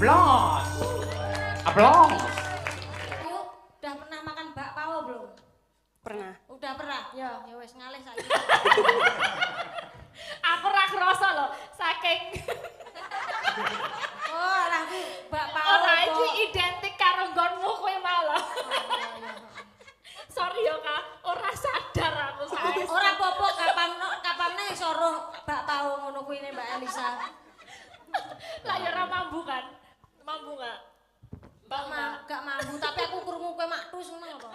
Aplaus. Aplaus. Yuk, udah pernah makan bakpao belum? Pernah. Udah pernah? Ya wis ngalih saiki. Aku ra krasa lho, saking Oh, lah iki bakpao. ora kok. iki identik karo nggonmu kowe malah. Sorry ya, Kak. Ora sadar aku sae. Ora apa-apa kapan nih soro bakpao ngono kuwi Mbak Elisa. Lah ya ora mambu kan? Mambu enggak? Gak mampu tapi aku krungu kowe maktus ngono to.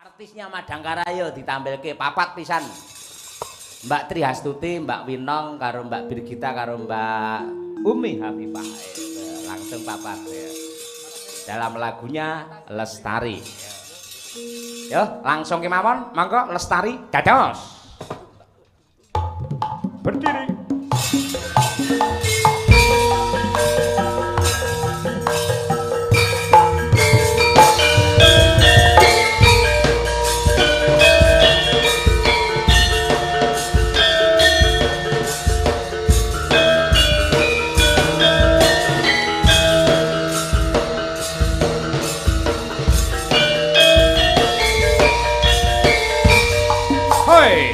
Artisnya Madangkarayo ditampilke papat pisan. Mbak Tri Hastuti, Mbak Winong, karo Mbak Birgita, karo Mbak Umi Hafifah. Langsung papat ya. Dalam lagunya Lestari. Yo, langsung kemawon, monggo Lestari dados. Berdiri. Hoi.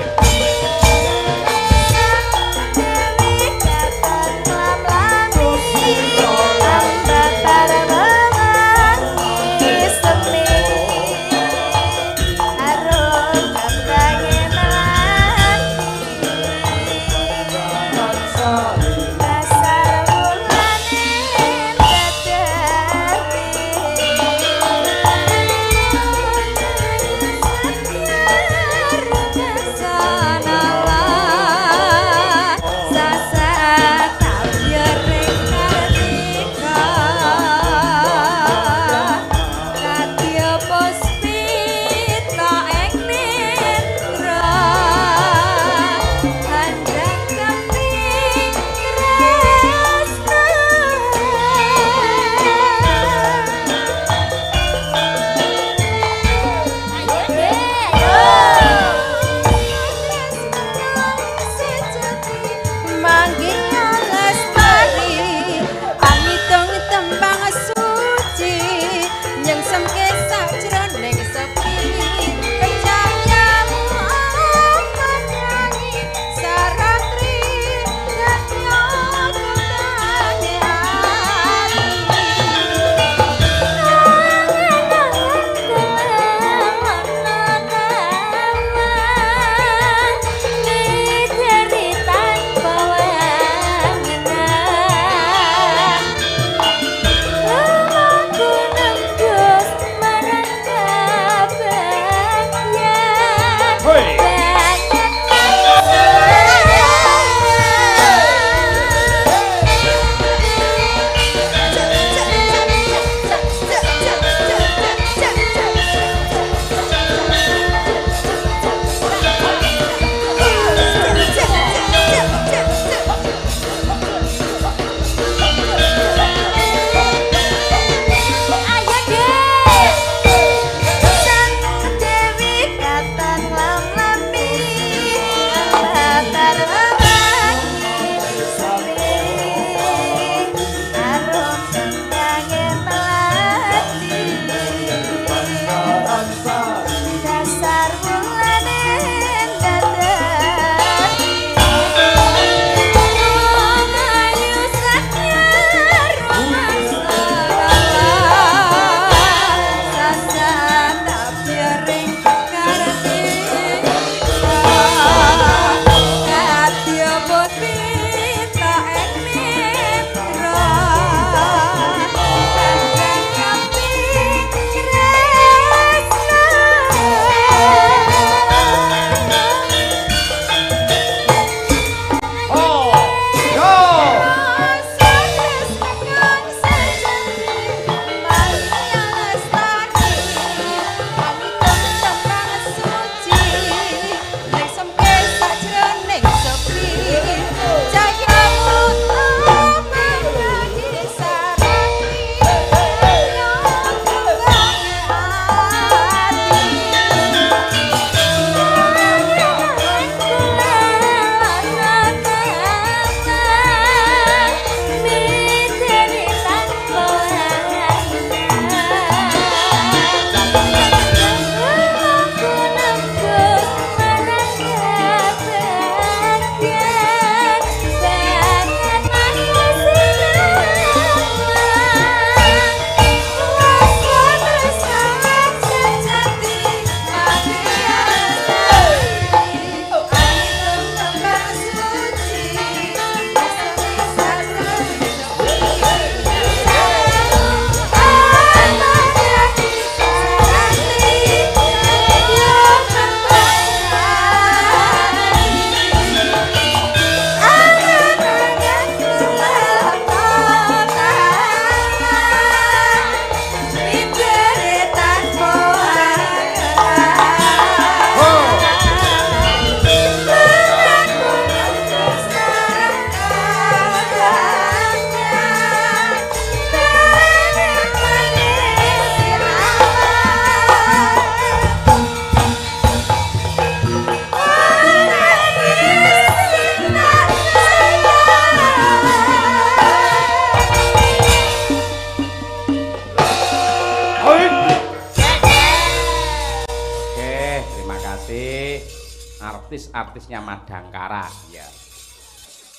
artisnya Madangkara ya.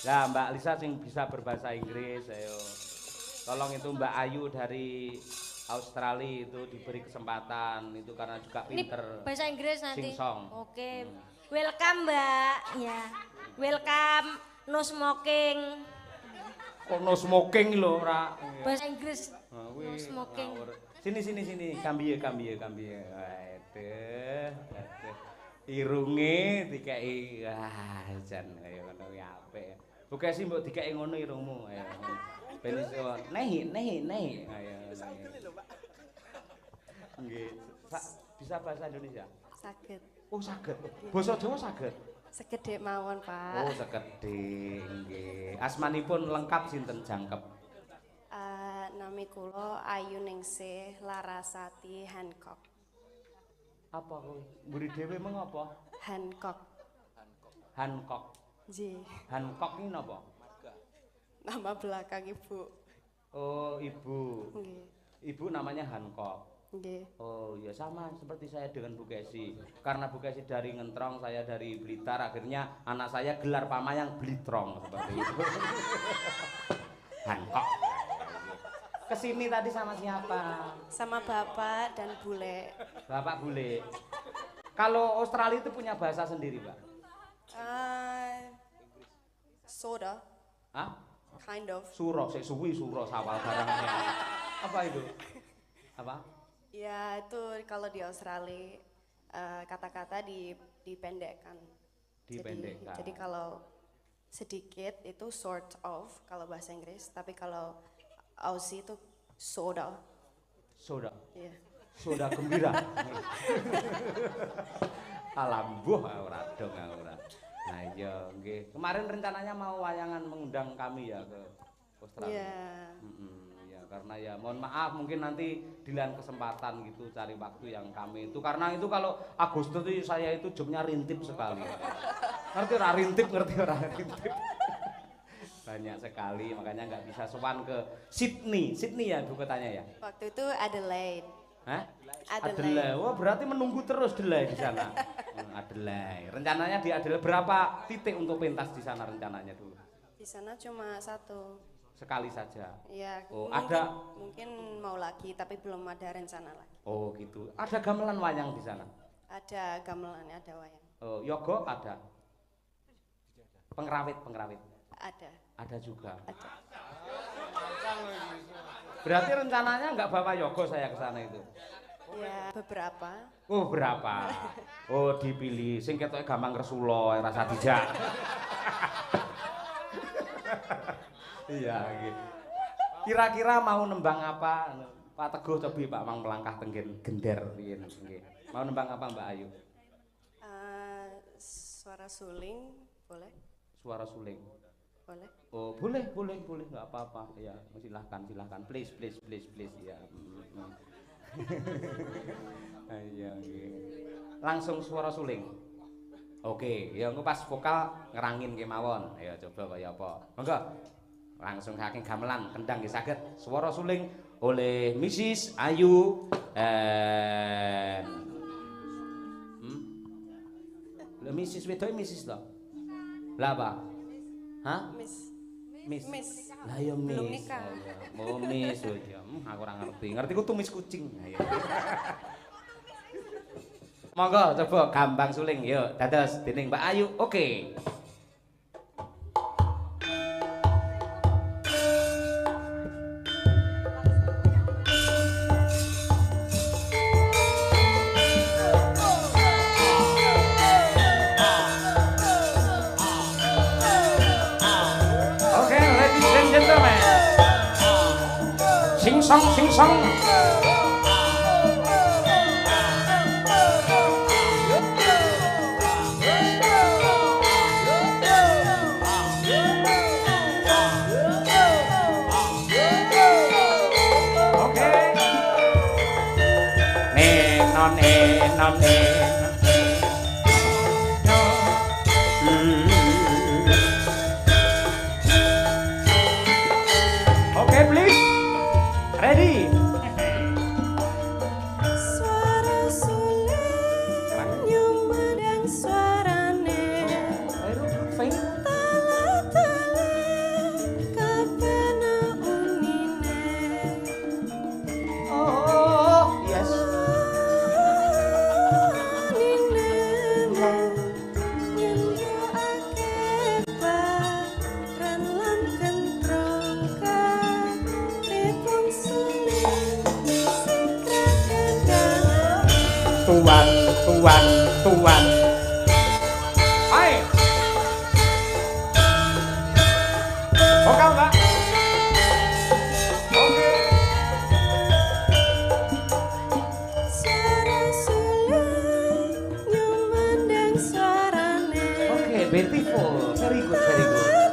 Lah Mbak Lisa sing bisa berbahasa Inggris ayo. Tolong itu Mbak Ayu dari Australia itu diberi kesempatan itu karena juga pinter. Ini bahasa Inggris nanti. Sing-song. Oke. Welcome Mbak. Ya. Welcome no smoking. Kok no smoking lho ora. Bahasa Inggris. No smoking. Sini. Kambiye. Waduh. Irunge dikeki jan kaya ngono kuwi apik. Buka sih mbok dikeki ngono irungmu ayo. Ben iso nehi. Ayo. Nggih. Bisa bahasa Indonesia? Saged. Oh, saged. Basa Jawa saged. Sekedhik mawon, Pak. Oh, sekedhik nggih. Asmanipun lengkap sinten jangkep? Nami kula Ayu Ningsih Larasati Hancock. Apa kuwi? Mburi dhewe mengapa? Hancock. Hancock. Nggih. Hancock ini napa? Nama belakang Ibu. Oh, ibu. Nggih. Ibu namanya Hancock. Nggih. Oh, ya sama seperti saya dengan Bu Kesi. Karena Bu Kesi dari Ngentrong, saya dari Blitar, akhirnya anak saya gelar pamayang Blitrong seperti itu. Hancock. Kesini tadi sama siapa? Sama Bapak dan Bule. Bapak Bule. Kalau Australia itu punya bahasa sendiri, Pak? Soda. Hah? Kind of. Suro, suwi suro sawal barangnya. Apa itu? Apa? Ya, itu kalau di Australia kata-kata dipendekkan. Dipendekkan. Jadi kalau sedikit itu sort of kalau bahasa Inggris, tapi kalau Aussie itu soda. Soda. Iya. Soda gembira. Alambuh ora dong ora. Nah iya nggih. Kemarin rencananya mau wayangan mengundang kami ya ke Australia. Iya. Ya karena ya mohon maaf mungkin nanti di lain kesempatan gitu cari waktu yang kami itu karena itu kalau Agustus itu saya itu jobnya rintip sekali. Ngerti ora rintip ngerti ora rintip. Banyak sekali makanya nggak bisa sowan ke Sydney ya bu katanya ya. Waktu itu Adelaide. Hah? Adelaide. Wah berarti menunggu terus Adelaide di sana. Adelaide. Rencananya di Adelaide berapa titik untuk pentas di sana rencananya dulu? Di sana cuma satu. Sekali saja. Iya. Oh, mungkin mau lagi tapi belum ada rencana lagi. Oh gitu. Ada gamelan wayang di sana? Ada gamelan, ada wayang. Oh, yogo ada. Pengrawit. Ada. Ada juga. Ada. Berarti rencananya nggak bawa yogo saya ke sana itu? Ya beberapa. Oh berapa? Oh dipilih. Sing ketoke gampang resulo rasa dijak. Iya gitu. Kira-kira mau nembang apa? Pak Teguh cobi Pak Mang melangkah tenggen gender riyen nggih. Mau nembang apa Mbak Ayu? Suara suling boleh? Suara suling. Boleh. Oh, boleh enggak apa-apa. Ya, silahkan. Please ya. Iya, langsung suara suling. Oke, ya engko pas vokal ngerangin kemawon. Ya coba kaya apa. Monggo. Langsung saking gamelan kendang nggih saged. Suara suling oleh Mrs. Ayu Mrs. Wedoy Mrs. to. Lah apa? Hah? Miss. Lah ya Miss. Belum nikah. Oh Miss oh ya. Aku ora ngerti. Ngerti ku tumis kucing. Ayo. Monggo coba gambang suling yuk dados dening Mbak Ayu. Oke. Sing song. Oke. Nenon. Oke, please. Ready? Suara suling nyumbadang suarane tuan, tuan, tuan. Hai. Vokal Mbak. Oke. Suara sulung nyumandang suarane. Oke, beautiful. Very good, very good.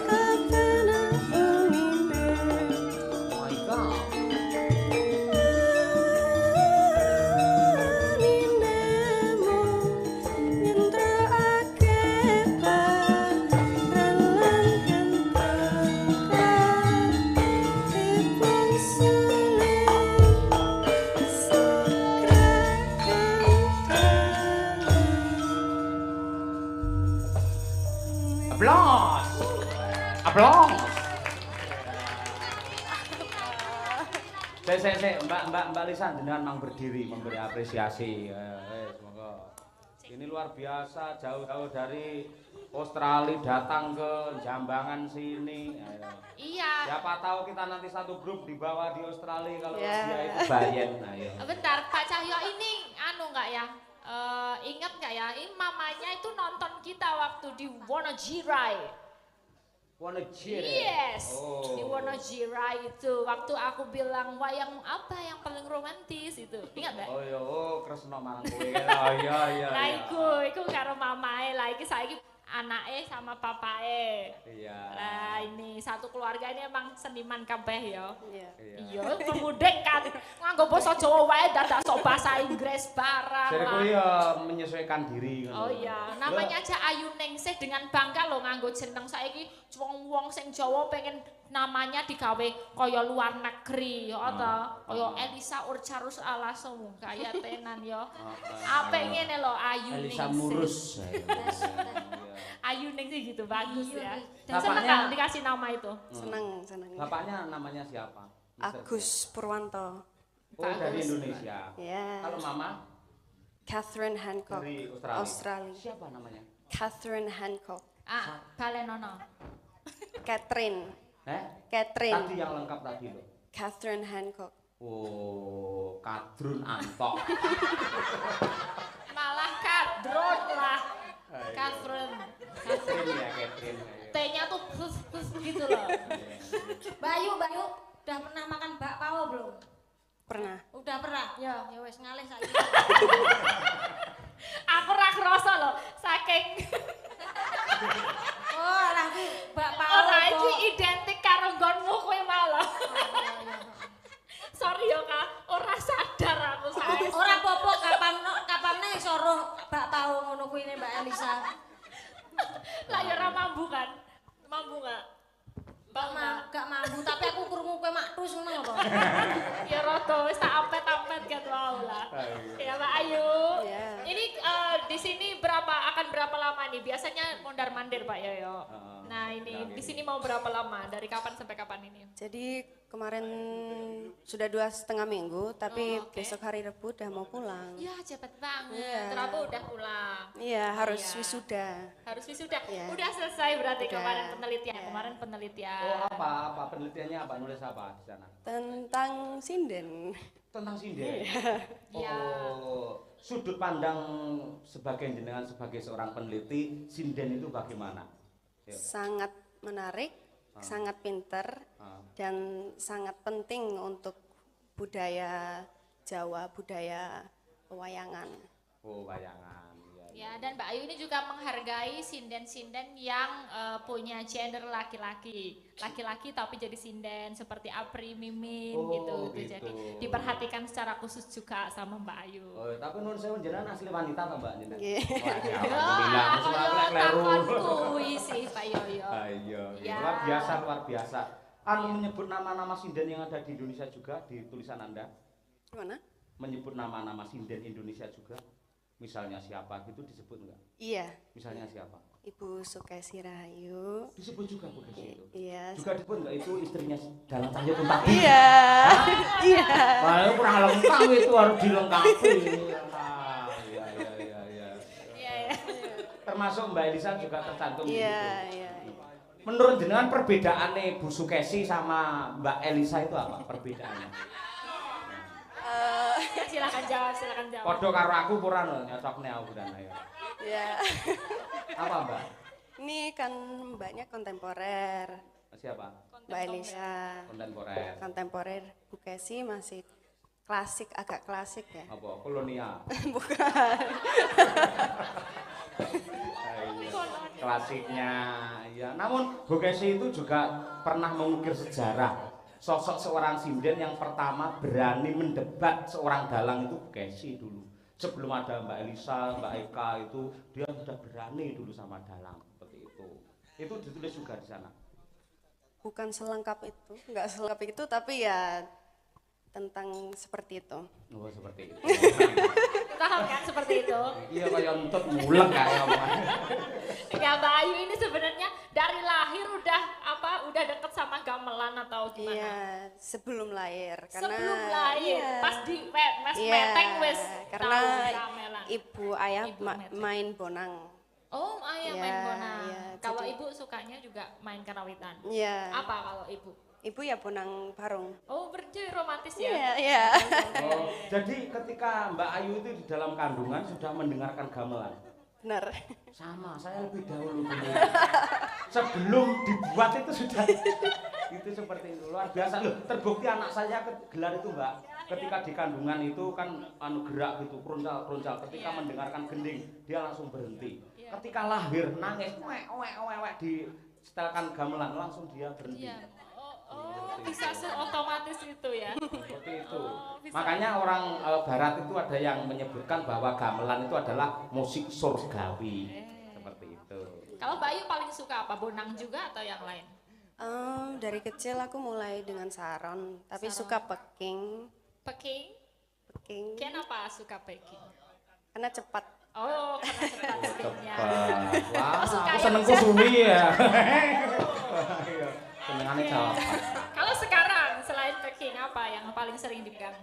Kapena umine. Oh my god. Ninemu nyentrake barang lan kentang ipun suling Applause. Applause. Saya, Mbak Lisa dengan mang berdiri memberi apresiasi. Semoga ini luar biasa, jauh-jauh dari Australia datang ke Jambangan sini. Ayo. Iya. Siapa tahu kita nanti satu grup dibawa di Australia kalau Ya. dia itu Bayen. Ayo. Bentar, Pak Cahyo ini nggak ya? Ingat nggak ya? Ini mamanya itu nonton kita waktu di Wonojirai. Wonogiri. Yes, Oh. di Wonojirai itu waktu aku bilang wayang apa yang paling romantis itu, ingat nggak? Oh iya, Kresna marang kowe. Oh iya. Nah, iku karo mamae lah, iki saiki anake sama papae. Iya. Lah ini satu keluarga ini emang seniman kabeh ya. Iya. Iya, pemudik kan nganggo basa Jawa wae dadak sok bahasa Inggris barang Jadi lah. kowe ya menyesuaikan diri Oh iya, namanya aja Ayu Ningsih dengan bangga lo nganggo jeneng saiki wong sing Jawa pengen namanya digawe kaya luar negeri ya ta. Kaya Elisa Urcarus Alasung kaya tenan ya. Apa ngene lo Ayu Elisa Ningsih. Murus. Ayu Ningsih gitu bagus ya. Dan Bapaknya- seneng kan dikasih nama itu. Senang. Bapaknya namanya siapa? Mister Agus Purwanto. Oh, dari Indonesia. Ya. Kalau mama Catherine Hancock. dari Australia. Australia. Siapa namanya? Catherine Hancock. Balenono. Catherine. Tadi Catherine. yang lengkap tadi loh. Catherine Hancock. Oh, Kadrun Antok. Malah kadron lah. Catherine. Catherine ya, Catherine. T-nya tuh gitu loh. Bayu, udah pernah makan bakpao belum? Pernah. Udah pernah? Ya wes ngalih saiki. Aku ra krasa loh, saking Oh, lah ki bakpao. ora iki kok. identik karo nggonmu kowe malah. Sorry ya Kak, ora sadar aku saiki. Ora apa-apa kapan nih soro bakpao ngono kuwi Mbak Elisa. Lah ya ora mambu kan? Mambu enggak? Gak mampu tapi aku krungu kowe maktus ngono apa? Ya rada wis tak ampet-ampet ket wae lah. Ya Mbak Ayu. Ya. Ini di sini akan berapa lama nih? Biasanya mondar-mandir Pak Yoyo. Nah, ini di sini mau berapa lama? Dari kapan sampai kapan ini? Jadi kemarin sudah 2,5 minggu, tapi Oh, oke. besok hari Rebu udah mau pulang. Ya cepet banget. Iya. Kenapa udah pulang? Iya, harus Iya. wisuda. Harus wisuda. Iya. Udah selesai berarti Udah. kemarin penelitian. Iya. Kemarin penelitian. Oh, apa penelitiannya apa? Nulis apa di sana? Tentang sinden. Tentang sinden. Iya. Oh, sudut pandang sebagai jenengan sebagai seorang peneliti, sinden itu bagaimana? Yuk. Sangat menarik, sangat pinter, dan sangat penting untuk budaya Jawa, budaya pewayangan. Oh, bayangan. Ya, dan Mbak Ayu ini juga menghargai sinden-sinden yang punya gender laki-laki. Laki-laki tapi jadi sinden seperti Apri, Mimin Oh, gitu. gitu. Jadi diperhatikan secara khusus juga sama Mbak Ayu. Oh, tapi menurut saya jenengan asli wanita atau Mbak jenengan? Nggih. Wah, ya, Ya, alhamdulillah. Masuk aku lek kleru. takon kuwi sih Pak Yoyo. Ayo, Ya. luar biasa. Anu menyebut nama-nama sinden yang ada di Indonesia juga di tulisan Anda? Gimana? Menyebut nama-nama sinden Indonesia juga? Misalnya siapa gitu disebut enggak? Iya, Misalnya siapa? Ibu Sukesi Rahayu. Disebut juga Bu Desi itu. Iya. Juga disebut enggak itu istrinya Dalang Cahyo Kuntadi? Iya. Iya. Wah, itu kurang lengkap itu harus dilengkapi. Ah, iya. Iya, ya. Termasuk Mbak Elisa juga tercantum di Iya, situ. iya. Menurut jenengan perbedaannya Bu Sukesi sama Mbak Elisa itu apa perbedaannya? Silakan jawab, silakan jawab. Podo karo aku kurang nyocokne aku dan ayo. Ya. Apa Mbak? Ini kan mbaknya kontemporer. Siapa? Mbak Elisa. Kontemporer. Kontemporer. Bu Kesi masih klasik, agak klasik ya. Apa? Kolonial. Bukan. Klasiknya ya. Namun Bu Kesi itu juga pernah mengukir sejarah. Sosok seorang sinden yang pertama berani mendebat seorang dalang itu Bu Kesi dulu. Sebelum ada Mbak Elisa, Mbak Eka itu dia sudah berani dulu sama dalang seperti itu. Itu ditulis juga di sana. Bukan selengkap itu, nggak selengkap itu, tapi ya tentang seperti itu. Oh seperti itu. Paham kan seperti itu? Iya kayak untuk mulek kayak apa. Ya Mbak Ayu ini sebenarnya dari lahir udah deket sama gamelan atau gimana? Iya, sebelum lahir. Karena, Sebelum lahir, iya. pas di mes Iya, meteng wes karena tahu gamelan. ibu ayah Ibu meteng. main bonang. Oh, ayah Iya, main bonang. iya, Kalau jadi- ibu sukanya juga main karawitan. Iya. Apa kalau ibu? Ibu ya bonang barong. Oh, berjaya romantis ya. Iya, iya. Oh, jadi ketika Mbak Ayu itu di dalam kandungan sudah mendengarkan gamelan. Benar. Sama, saya lebih dahulu dulu. Sebelum dibuat itu sudah itu seperti itu. Luar biasa loh. Terbukti anak saya gelar itu, Mbak. Ketika di kandungan itu kan gerak gitu, kruncal. Ketika mendengarkan gending, dia langsung berhenti. Ketika lahir nangis, wek di setelkan gamelan langsung dia berhenti. Iya. Oh, bisa seotomatis itu ya. Seperti itu. Oh, bisa. Makanya orang barat itu ada yang menyebutkan bahwa gamelan itu adalah musik surgawi. Seperti itu. Kalau Mbak Ayu paling suka apa? Bonang juga atau yang lain? Dari kecil aku mulai dengan saron, tapi Saron. suka peking. Peking. Kenapa suka peking? Karena cepat. Oh, karena cepat speednya. Wah, Oh, suka aku yang seneng cepat. kusumi ya. Senengannya jawab. Kalau sekarang selain peking apa yang paling sering dipegang?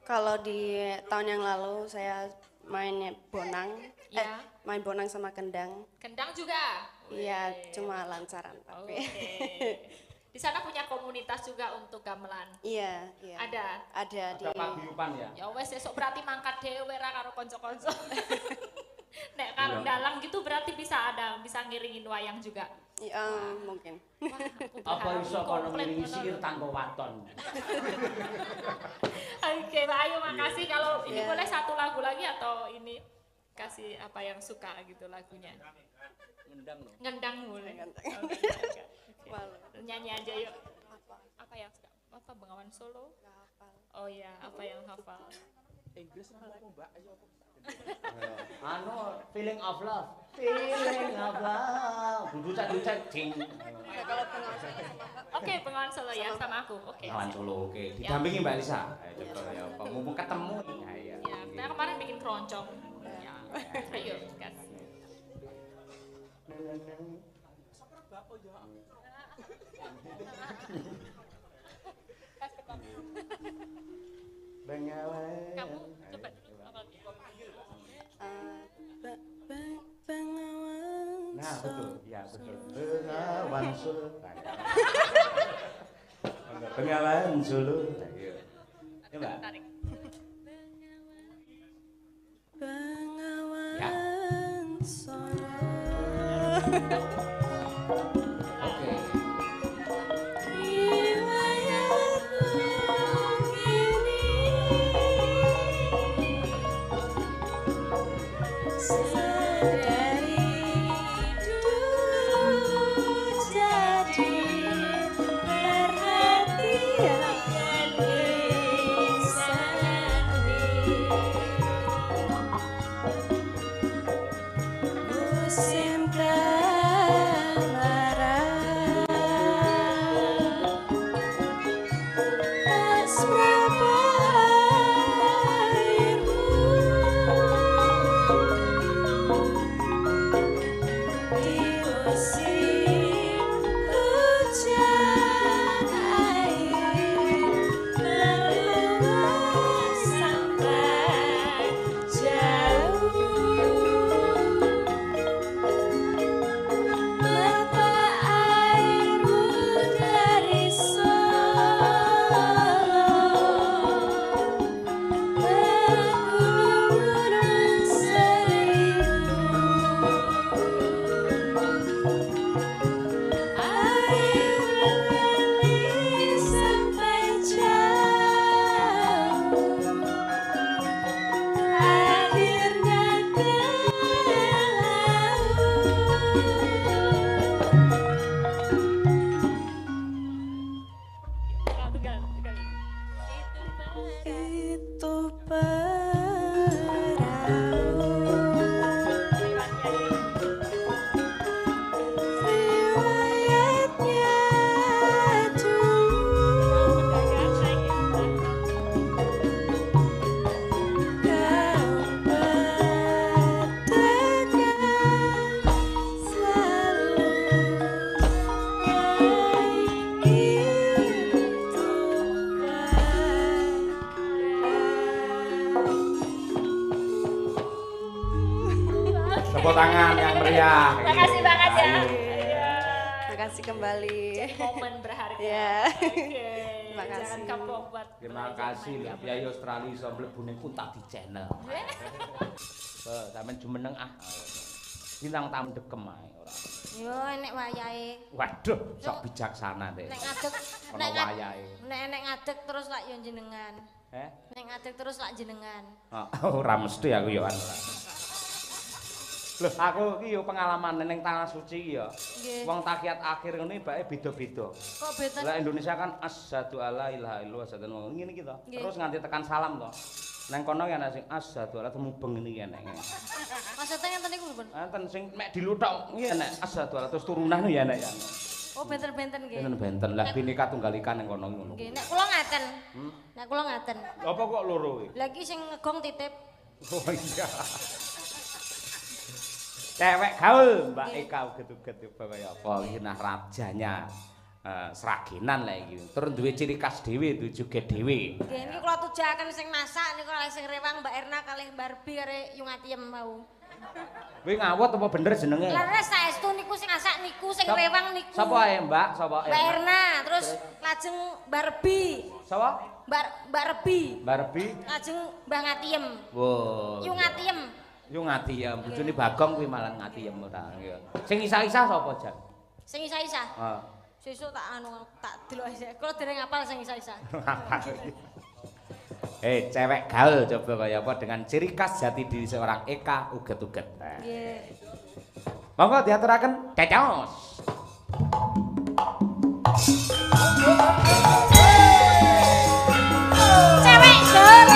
Kalau di tahun yang lalu saya main bonang, Iya. main bonang sama kendang. Kendang juga? Iya, cuma lancaran Oke. tapi. Di sana punya komunitas juga untuk gamelan. Iya, iya. Ada di. Ada paguyuban ya. Ya wes esok berarti mangkat dhewe ra karo kanca-kanca. Nek karo Iya. dalang gitu berarti bisa ngiringin wayang juga. Iya, mungkin. Wah, aku Apa berharap iso kono komplit ngiringi ngono sihir lho. tanpa waton. Oke, Mbak Ayu makasih. Kalau ini Iya. boleh satu lagu lagi atau ini kasih apa yang suka gitu lagunya. Ngendang loh. Ngendang boleh. Ngendang. Oh, ngendang. Oke. Malu. Nyanyi aja yuk. Apa? Apa yang suka? Apa Bengawan Solo? Nggak hafal. Oh iya, apa yang hafal? Inggris apa Mbak? Ayo apa? Anu, feeling of love. Feeling of love. Ducak ding. Nah, kalau pengawas Oke, Bengawan Solo ya sama aku. Oke. Kawan Solo, oke. Didampingi Mbak Lisa. Ayo coba ya, apa mumpung ketemu. Ya, iya. Ya, kita kemarin bikin keroncong. Ya. Ayo, kasih. Bengawan. Kamu coba. pengawas. Nah, betul. Ya, betul. Bengawan Solo. Bengawan Solo. Ayo. Ya, Mbak. Tarik. Bengawan Solo. Oke. Musim kemarau, tak seberapa airmu di musim hujan air. Itu perahu riwayatnya dulu kau berdagang selalu Tepuk tangan yang meriah. Makasih banget ya. Terima kasih kembali. Jadi momen berharga. Ya. Oke. Terima kasih. Jangan kapok buat. Terima kasih lho biaya Australia iso mlebu ning Kunta di channel. Sampeyan jumeneng ah. Bintang tamu dekem ae ora. Yo enek wayahe. Waduh, sok bijaksana deh. Nek ngadeg Ono wayahe. nek ngadeg terus lak yo jenengan. Nek ngadeg terus lak jenengan. Ora mesti aku yo anu. Loh, aku iki yo pengalaman ning tanah suci iki yo. Wong takiat akhir ngene bake beda-beda. Kok beten? Lah Indonesia kan asyhadu alla ilaha illallah asyhadu ngene iki to. Terus nganti tekan salam to. Nang kono ya ana sing asyhadu alla mubeng ngene iki enek. Maksudnya ngenten niku pun. Enten sing mek diluthok iki enek asyhadu alla terus turunan ya enek ya. Oh benten-benten nggih. Benten-benten lah Bhinneka Tunggal Ika ning kono ngono. Nggih, nek kula ngaten. Nek kula ngaten. Apa kok loro iki? Lagi sing ngegong titip. Oh iya. Cewek gaul Mbak Eka uget-uget kaya apa iki nah rajanya Sragenan lah iki. Terus duwe ciri khas dhewe, duwe joget dhewe. Nggih, niki kula tujahaken sing masak niku sing rewang Mbak Erna kalih Mbak Arbi kare Yung Atiem mau. Kuwi ngawut apa bener jenenge? Laras saestu niku sing masak niku sing rewang niku. Sapa ae Mbak? Sapa Mbak Erna, terus lajeng Mbak Arbi. Sapa? Mbak Arbi. Mbak Arbi. Lajeng Mbak Ngatiem. Wow. Yung Atiem. Yung Ngatiem, bojone Bagong kuwi malah Ngatiem ora. Sing isa-isa sapa, Jan? Sing isa-isa. Heeh. Sesuk tak tak delok ae. Kula dereng hafal sing isa-isa. Cewek gaul coba kaya apa dengan ciri khas jati diri seorang Eka uget-uget. Nggih. Monggo diaturaken cecos. Cewek gaul.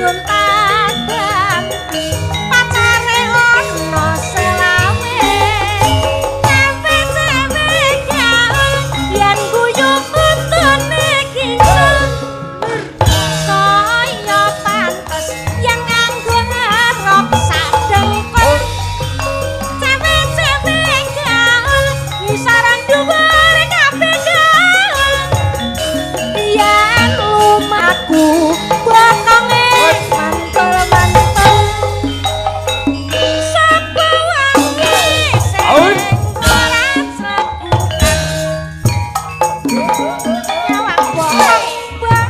dun tadang pacare ono selawe cewe-cewe gaul yen guyu untune kincul kaya pantes yang nganggo rok sadengkul cewe-cewe gaul ngisaran dhuwur kabeh gaul yen lumaku bokonge mantul-mantul sapa wangi sing ora srebutan nyawang bok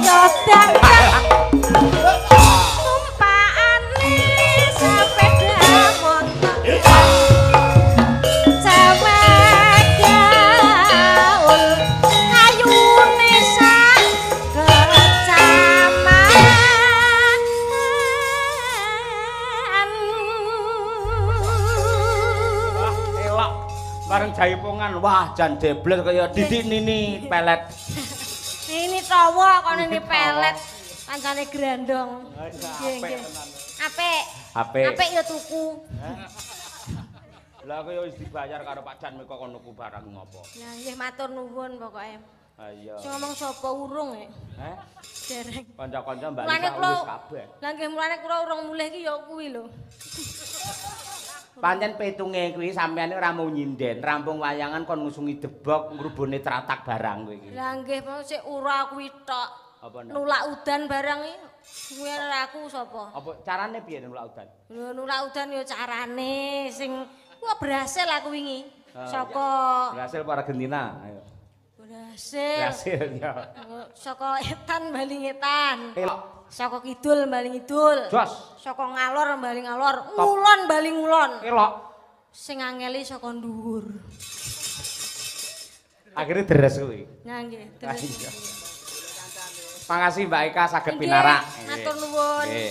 yo dandang tumpakane sepeda motor cewek gaul kayune sak kecaman Elok bareng jaipongan wah jan debles kaya Didik Nini pelet. ini tawa kono ini pelet kancane grandong nggih nggih apik Apik. apik ya tuku Lah kaya wis dibayar karo Pak Jan meko kono ku barang ngopo. ya nggih matur nuwun pokoke Ha iya. sing ngomong sapa urung Heh? dereng Kanca-kanca Mbak mulane Lisa kula wis kabeh. lah nggih mulane kula urung mulih ki ya kuwi lho Pancen petunge kuwi sampeyan ora mau nyinden, rampung wayangan kon ngusungi debok ngrubune tratak barang kowe iki. lah nggih mau sik ura kuwi tok Apa nek? nulak udan barang iki kuwi ora aku sapa Apa carane piye nulak udan? lho nulak udan ya carane sing wah berhasil aku wingi saka Berhasil para Argentina. Ayo. berhasil Berhasil ya. saka etan bali ngetan Elok. saka kidul bali ngidul Jos. saka ngalor bali ngalor ngulon bali ngulon Elok. sing angeli saka dhuwur Akhirnya deres kuwi. nah nggih Ah, terus iya. Makasih Mbak Eka saged Nggih, pinarak. matur nuwun Nggih.